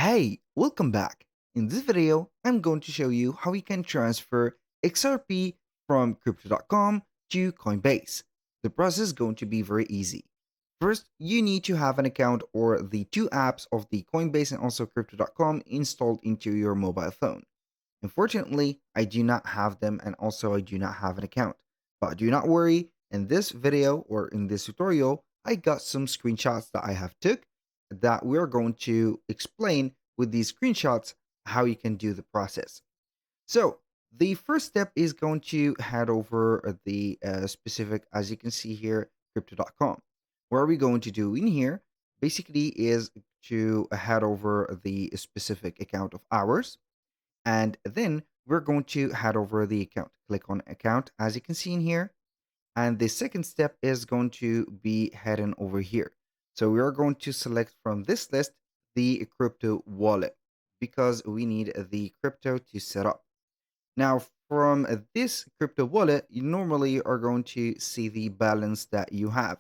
Hey, welcome back. In this video, I'm going to show you how you can transfer XRP from crypto.com to Coinbase. The process is going to be very easy. First, you need to have an account or the two apps of the Coinbase and also crypto.com installed into your mobile phone. Unfortunately, I do not have them and also I do not have an account. But do not worry, in this video or in this tutorial, I got some screenshots that I have took that we're going to explain with these screenshots how you can do the process. So the first step is going to head over the specific, as you can see here, crypto.com. What are we going to do in here? Basically is to head over the specific account of ours, and then we're going to head over the account. Click on account, as you can see in here. And the second step is going to be heading over here. So we are going to select from this list the crypto wallet because we need the crypto to set up. Now, from this crypto wallet, you normally are going to see the balance that you have.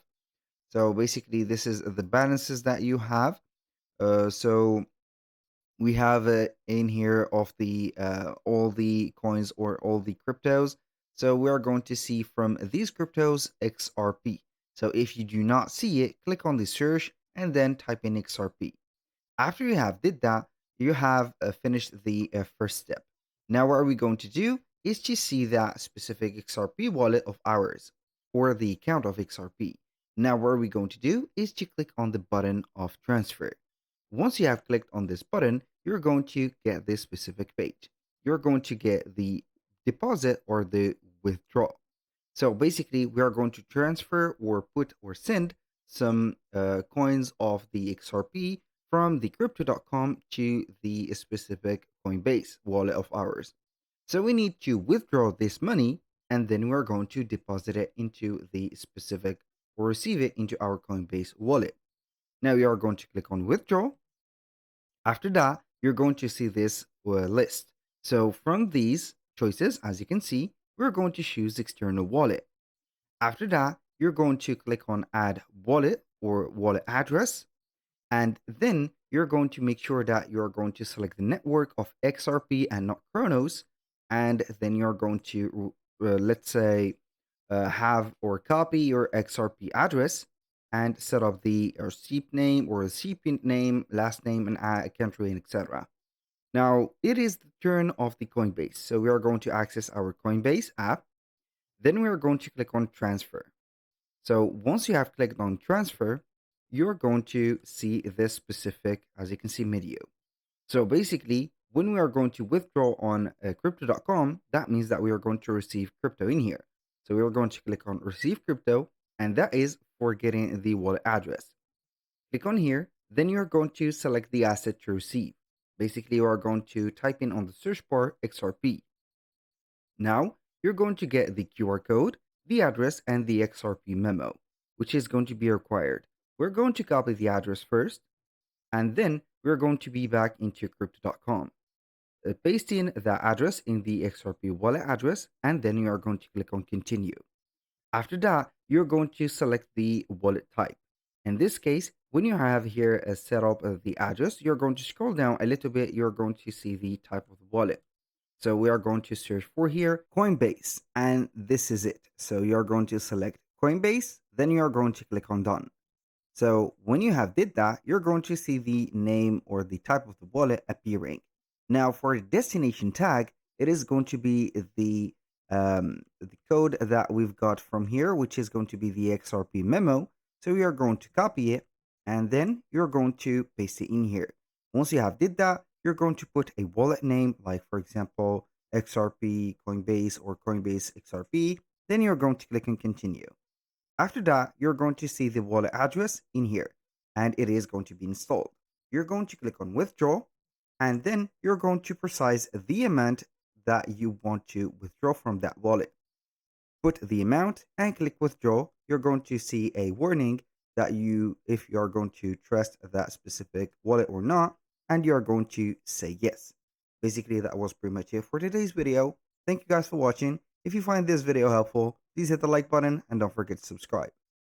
So basically, this is the balances that you have. So we have in here of the all the coins or all the cryptos. So we are going to see from these cryptos XRP. So if you do not see it, click on the search and then type in XRP. After you have did that, you have finished the first step. Now what are we going to do is to see that specific XRP wallet of ours or the account of XRP. Now what are we going to do is to click on the button of transfer. Once you have clicked on this button, you're going to get this specific page. You're going to get the deposit or the withdraw. So basically, we are going to transfer or put or send some coins of the XRP from the crypto.com to the specific Coinbase wallet of ours. So we need to withdraw this money and then we're going to deposit it into the specific or receive it into our Coinbase wallet. Now we are going to click on withdraw. After that, you're going to see this list. So from these choices, as you can see, we're going to choose external wallet. After that, you're going to click on add wallet or wallet address. And then you're going to make sure that you're going to select the network of XRP and not Chronos. And then you're going to, let's say, have or copy your XRP address and set up the receipt name or recipient name, last name, and country, and etc. Now, it is the turn of the Coinbase. So we are going to access our Coinbase app. Then we are going to click on transfer. So once you have clicked on transfer, you're going to see this specific, as you can see, menu. So basically, when we are going to withdraw on crypto.com, that means that we are going to receive crypto in here. So we are going to click on receive crypto, and that is for getting the wallet address. Click on here, then you're going to select the asset to receive. Basically, you are going to type in on the search bar XRP. Now, you're going to get the QR code, the address, and the XRP memo, which is going to be required. We're going to copy the address first, and then we're going to be back into crypto.com. Paste in the address in the XRP wallet address, and then you are going to click on continue. After that, you're going to select the wallet type. In this case, when you have here a setup of the address, you're going to scroll down a little bit. You're going to see the type of the wallet. So we are going to search for here Coinbase, and this is it. So you're going to select Coinbase, then you're going to click on done. So when you have did that, you're going to see the name or the type of the wallet appearing. Now for the destination tag, it is going to be the code that we've got from here, which is going to be the XRP memo. So we are going to copy it, and then you're going to paste it in here. Once you have did that, you're going to put a wallet name, like for example, XRP Coinbase or Coinbase XRP. Then you're going to click on continue. After that, you're going to see the wallet address in here, and it is going to be installed. You're going to click on withdraw, and then you're going to precise the amount that you want to withdraw from that wallet. Put the amount and click withdraw. You're going to see a warning that if you are going to trust that specific wallet or not, and you're going to say yes. Basically, that was pretty much it for today's video. Thank you guys for watching. If you find this video helpful, please hit the like button and don't forget to subscribe.